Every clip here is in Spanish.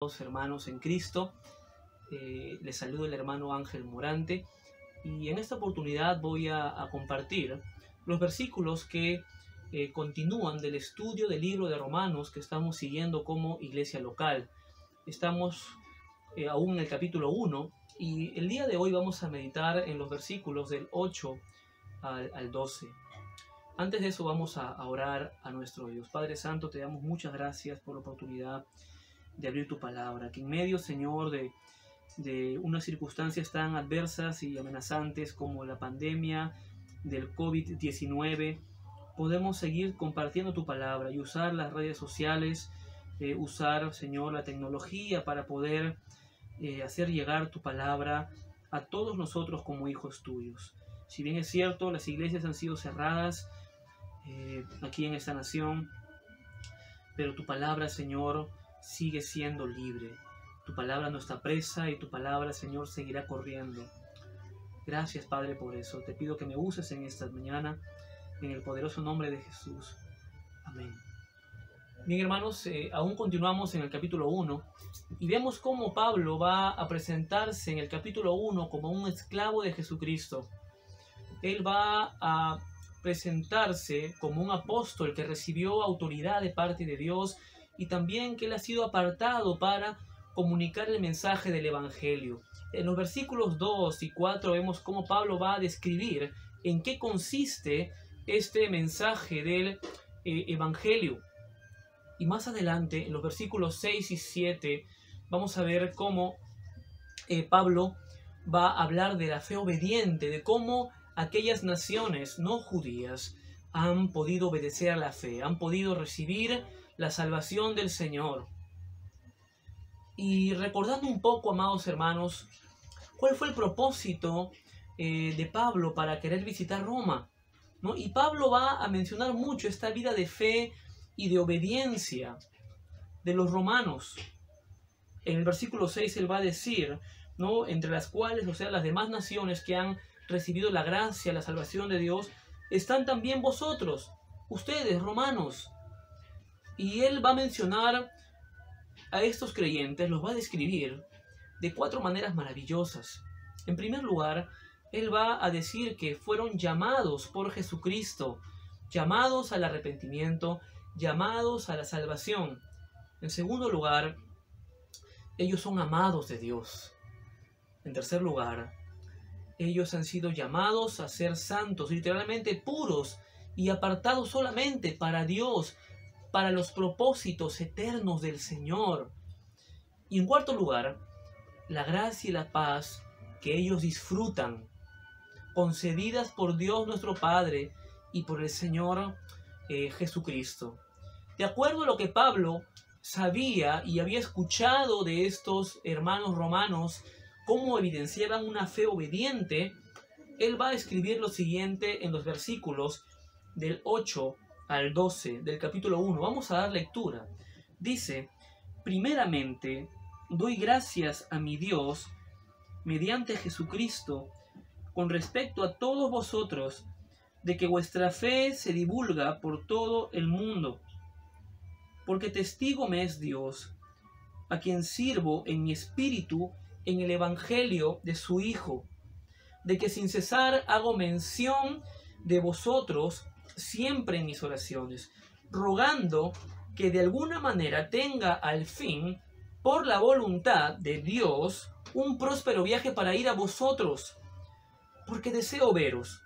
Hermanos en Cristo, les saludo el hermano Ángel Morante, y en esta oportunidad voy a compartir los versículos que continúan del estudio del libro de Romanos que estamos siguiendo como iglesia local. Estamos aún en el capítulo 1 y el día de hoy vamos a meditar en los versículos del 8 al 12. Antes de eso vamos a orar a nuestro Dios. Padre Santo, te damos muchas gracias por la oportunidad de abrir tu palabra, que en medio, Señor, de unas circunstancias tan adversas y amenazantes como la pandemia del COVID-19, podemos seguir compartiendo tu palabra y usar las redes sociales, usar, Señor, la tecnología para poder hacer llegar tu palabra a todos nosotros como hijos tuyos. Si bien es cierto, las iglesias han sido cerradas aquí en esta nación, pero tu palabra, Señor, sigue siendo libre. Tu palabra no está presa y tu palabra, Señor, seguirá corriendo. Gracias, Padre, por eso. Te pido que me uses en esta mañana, en el poderoso nombre de Jesús. Amén. Bien, hermanos, aún continuamos en el capítulo 1 y vemos cómo Pablo va a presentarse en el capítulo 1 como un esclavo de Jesucristo. Él va a presentarse como un apóstol que recibió autoridad de parte de Dios y también que él ha sido apartado para comunicar el mensaje del Evangelio. En los versículos 2 y 4 vemos cómo Pablo va a describir en qué consiste este mensaje del Evangelio. Y más adelante, en los versículos 6 y 7, vamos a ver cómo Pablo va a hablar de la fe obediente, de cómo aquellas naciones no judías han podido obedecer a la fe, han podido recibir la salvación del Señor. Y recordando un poco, amados hermanos, ¿cuál fue el propósito de Pablo para querer visitar Roma? ¿No? Y Pablo va a mencionar mucho esta vida de fe y de obediencia de los romanos. En el versículo 6 él va a decir, ¿no?, entre las cuales, o sea, las demás naciones que han recibido la gracia, la salvación de Dios, están también vosotros, ustedes, romanos. Y él va a mencionar a estos creyentes, los va a describir de 4 maneras maravillosas. En primer lugar, él va a decir que fueron llamados por Jesucristo, llamados al arrepentimiento, llamados a la salvación. En segundo lugar, ellos son amados de Dios. En tercer lugar, ellos han sido llamados a ser santos, literalmente puros y apartados solamente para Dios, para los propósitos eternos del Señor. Y en cuarto lugar, la gracia y la paz que ellos disfrutan, concedidas por Dios nuestro Padre y por el Señor Jesucristo. De acuerdo a lo que Pablo sabía y había escuchado de estos hermanos romanos, cómo evidenciaban una fe obediente, él va a escribir lo siguiente en los versículos del 8 al 12 del capítulo 1. Vamos a dar lectura. Dice: primeramente, doy gracias a mi Dios mediante Jesucristo con respecto a todos vosotros, de que vuestra fe se divulga por todo el mundo, porque testigo me es Dios, a quien sirvo en mi espíritu en el Evangelio de su Hijo, de que sin cesar hago mención de vosotros siempre en mis oraciones, rogando que de alguna manera tenga al fin, por la voluntad de Dios, un próspero viaje para ir a vosotros, porque deseo veros,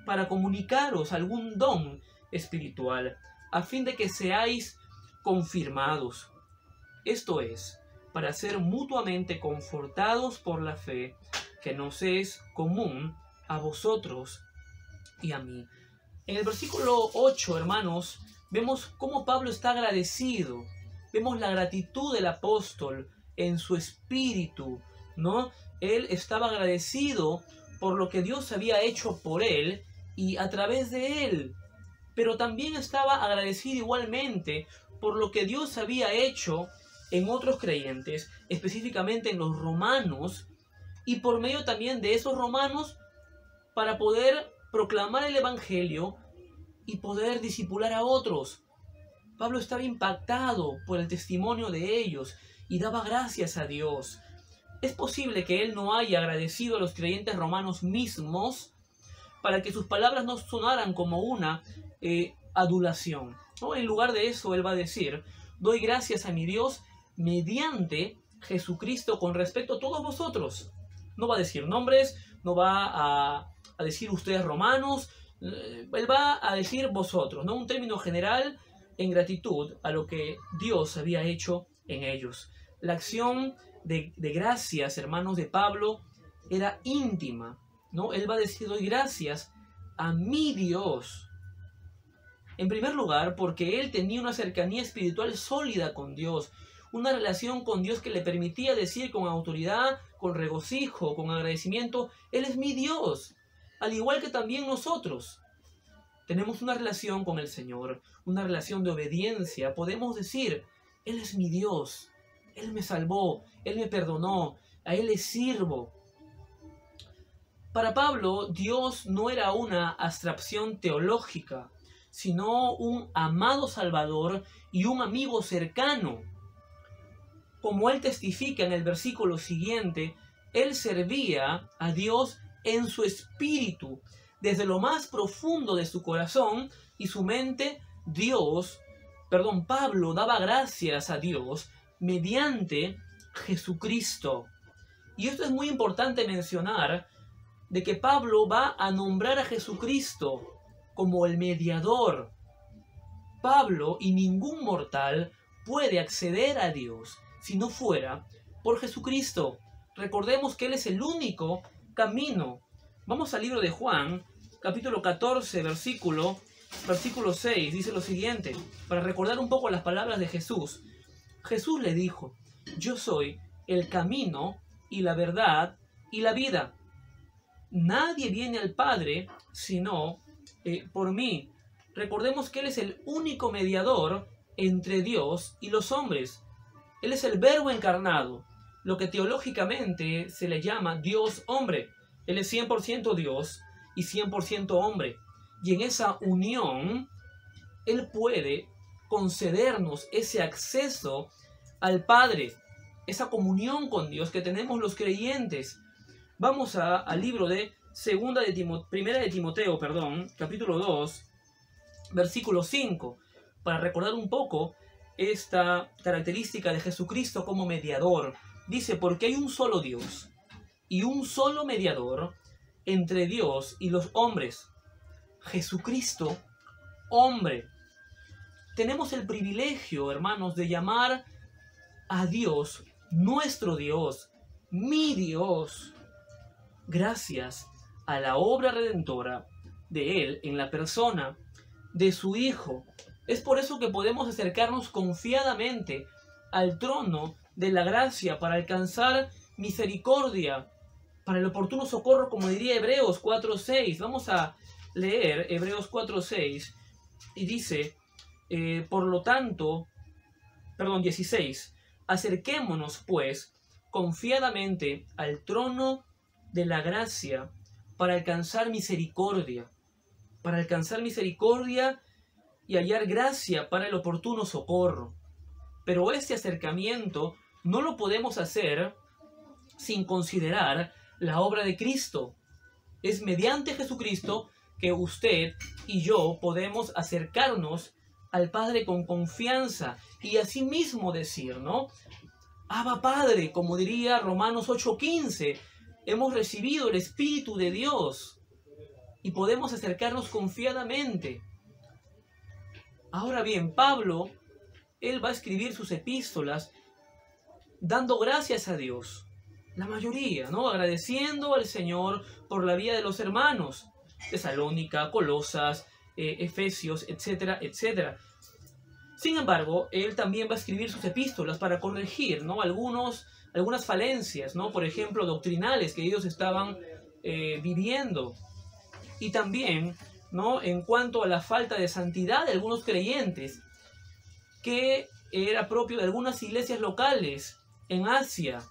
para comunicaros algún don espiritual, a fin de que seáis confirmados. Esto es, para ser mutuamente confortados por la fe que nos es común a vosotros y a mí. En el versículo 8, hermanos, vemos cómo Pablo está agradecido. Vemos la gratitud del apóstol en su espíritu, ¿no? Él estaba agradecido por lo que Dios había hecho por él y a través de él. Pero también estaba agradecido igualmente por lo que Dios había hecho en otros creyentes, específicamente en los romanos, y por medio también de esos romanos para poder proclamar el Evangelio y poder discipular a otros. Pablo estaba impactado por el testimonio de ellos y daba gracias a Dios. Es posible que él no haya agradecido a los creyentes romanos mismos para que sus palabras no sonaran como una adulación, ¿no? En lugar de eso, él va a decir: doy gracias a mi Dios mediante Jesucristo con respecto a todos vosotros. No va a decir nombres, no va a decir ustedes romanos, él va a decir vosotros, ¿no? Un término general en gratitud a lo que Dios había hecho en ellos. La acción de gracias, hermanos, de Pablo era íntima, ¿no? Él va a decir: doy gracias a mi Dios. En primer lugar, porque él tenía una cercanía espiritual sólida con Dios, una relación con Dios que le permitía decir con autoridad, con regocijo, con agradecimiento: Él es mi Dios, al igual que también nosotros. Tenemos una relación con el Señor, una relación de obediencia. Podemos decir: Él es mi Dios, Él me salvó, Él me perdonó, a Él le sirvo. Para Pablo, Dios no era una abstracción teológica, sino un amado Salvador y un amigo cercano. Como él testifica en el versículo siguiente, él servía a Dios en su espíritu, desde lo más profundo de su corazón y su mente. Pablo daba gracias a Dios mediante Jesucristo. Y esto es muy importante mencionar, de que Pablo va a nombrar a Jesucristo como el mediador. Pablo y ningún mortal puede acceder a Dios si no fuera por Jesucristo. Recordemos que Él es el único camino. Vamos al libro de Juan, capítulo 14, versículo 6, dice lo siguiente, para recordar un poco las palabras de Jesús. Jesús le dijo: yo soy el camino y la verdad y la vida. Nadie viene al Padre sino por mí. Recordemos que Él es el único mediador entre Dios y los hombres. Él es el Verbo encarnado, lo que teológicamente se le llama Dios hombre. Él es 100% Dios y 100% hombre. Y en esa unión, Él puede concedernos ese acceso al Padre, esa comunión con Dios que tenemos los creyentes. Vamos al libro de Primera de Timoteo, capítulo 2, versículo 5, para recordar un poco esta característica de Jesucristo como mediador. Dice: porque hay un solo Dios y un solo mediador entre Dios y los hombres, Jesucristo, hombre. Tenemos el privilegio, hermanos, de llamar a Dios nuestro Dios, mi Dios, gracias a la obra redentora de Él en la persona de su Hijo. Es por eso que podemos acercarnos confiadamente al trono de la gracia para alcanzar misericordia, para el oportuno socorro, como diría Hebreos 4:6. Vamos a leer Hebreos 4:6 y dice, 16. Acerquémonos, pues, confiadamente al trono de la gracia para alcanzar misericordia y hallar gracia para el oportuno socorro. Pero este acercamiento no lo podemos hacer sin considerar la obra de Cristo. Es mediante Jesucristo que usted y yo podemos acercarnos al Padre con confianza y asimismo decir, ¿no? Abba Padre, como diría Romanos 8:15, hemos recibido el Espíritu de Dios y podemos acercarnos confiadamente. Ahora bien, Pablo, él va a escribir sus epístolas dando gracias a Dios, la mayoría, ¿no? Agradeciendo al Señor por la vida de los hermanos, Tesalónica, Colosas, Efesios, etcétera, etcétera. Sin embargo, él también va a escribir sus epístolas para corregir, ¿no? algunas falencias, ¿no? Por ejemplo, doctrinales que ellos estaban viviendo. Y también, ¿no? En cuanto a la falta de santidad de algunos creyentes, que era propio de algunas iglesias locales en Asia.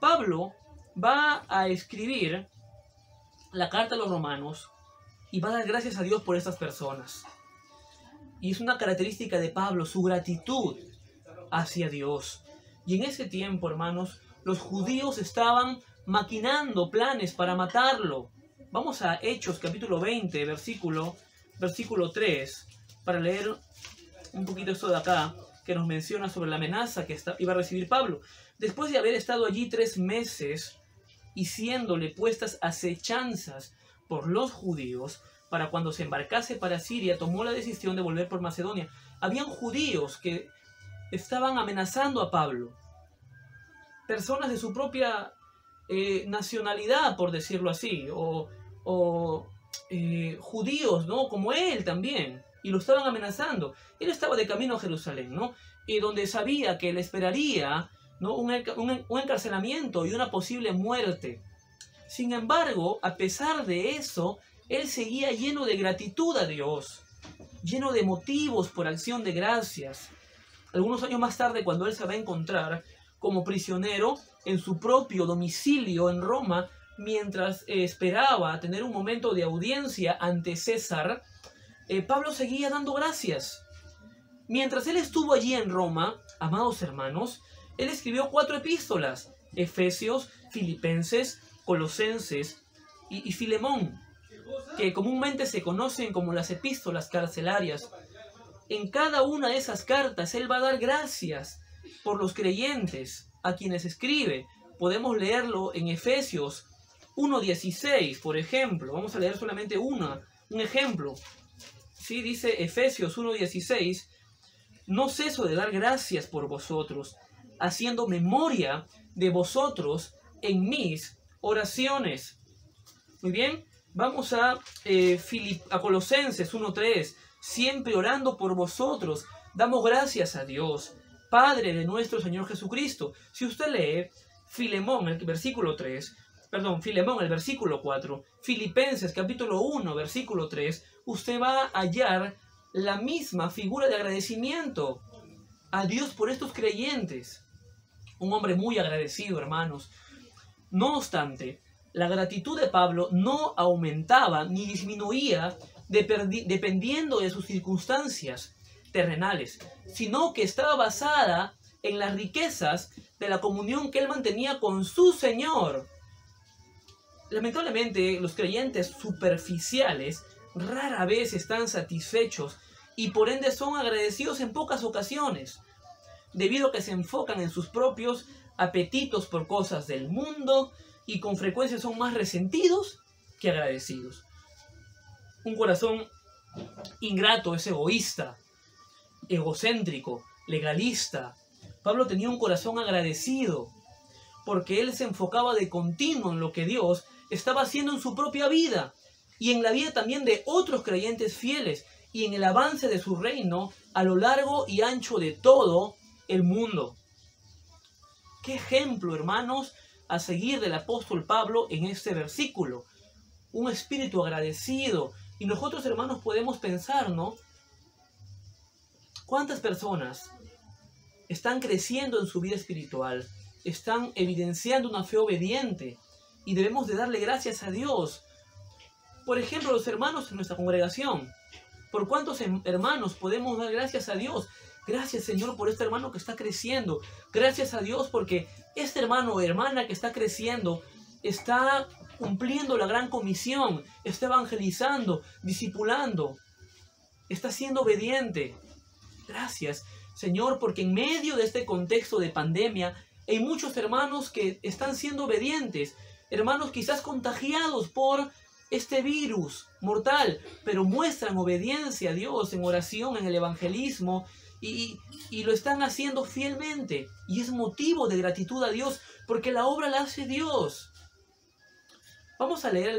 Pablo va a escribir la carta a los romanos y va a dar gracias a Dios por estas personas. Y es una característica de Pablo, su gratitud. hacia Dios. Y en ese tiempo, hermanos, los judíos estaban maquinando planes para matarlo. Vamos a Hechos capítulo 20, versículo 3, para leer un poquito esto de acá, que nos menciona sobre la amenaza que iba a recibir Pablo. Después de haber estado allí 3 meses y siéndole puestas acechanzas por los judíos, para cuando se embarcase para Siria, tomó la decisión de volver por Macedonia. Habían judíos que estaban amenazando a Pablo, personas de su propia nacionalidad, por decirlo así, o judíos, ¿no? Como él también, y lo estaban amenazando. Él estaba de camino a Jerusalén, ¿no? Y donde sabía que le esperaría, ¿no? un encarcelamiento y una posible muerte. Sin embargo, a pesar de eso, él seguía lleno de gratitud a Dios, lleno de motivos por acción de gracias. Algunos años más tarde, cuando él se va a encontrar como prisionero en su propio domicilio en Roma, mientras esperaba tener un momento de audiencia ante César, Pablo seguía dando gracias. Mientras él estuvo allí en Roma, amados hermanos, él escribió 4 epístolas: Efesios, Filipenses, Colosenses y Filemón, que comúnmente se conocen como las epístolas carcelarias. En cada una de esas cartas él va a dar gracias por los creyentes a quienes escribe. Podemos leerlo en Efesios 1:16, por ejemplo. Vamos a leer solamente un ejemplo. Sí, dice Efesios 1:16: no ceso de dar gracias por vosotros, haciendo memoria de vosotros en mis oraciones. Muy bien, vamos a Colosenses 1:3: siempre orando por vosotros, damos gracias a Dios, Padre de nuestro Señor Jesucristo. Si usted lee Filemón, el versículo 4, Filipenses capítulo 1, versículo 3, usted va a hallar la misma figura de agradecimiento a Dios por estos creyentes. Un hombre muy agradecido, hermanos. No obstante, la gratitud de Pablo no aumentaba ni disminuía dependiendo de sus circunstancias terrenales, sino que estaba basada en las riquezas de la comunión que él mantenía con su Señor. Lamentablemente, los creyentes superficiales rara vez están satisfechos y por ende son agradecidos en pocas ocasiones, debido a que se enfocan en sus propios apetitos por cosas del mundo y con frecuencia son más resentidos que agradecidos. Un corazón ingrato es egoísta, egocéntrico, legalista. Pablo tenía un corazón agradecido porque él se enfocaba de continuo en lo que Dios estaba haciendo en su propia vida y en la vida también de otros creyentes fieles y en el avance de su reino a lo largo y ancho de todo el mundo. ¿Qué ejemplo, hermanos, a seguir del apóstol Pablo en este versículo? Un espíritu agradecido. Y nosotros, hermanos, podemos pensar, ¿no? ¿Cuántas personas están creciendo en su vida espiritual? Están evidenciando una fe obediente y debemos de darle gracias a Dios. Por ejemplo, los hermanos en nuestra congregación. ¿Por cuántos hermanos podemos dar gracias a Dios? Gracias, Señor, por este hermano que está creciendo. Gracias a Dios porque este hermano o hermana que está creciendo está cumpliendo la gran comisión, está evangelizando, discipulando, está siendo obediente. Gracias, Señor, porque en medio de este contexto de pandemia hay muchos hermanos que están siendo obedientes, hermanos quizás contagiados por este virus mortal, pero muestran obediencia a Dios en oración, en el evangelismo, y lo están haciendo fielmente. Y es motivo de gratitud a Dios, porque la obra la hace Dios. Vamos a leer el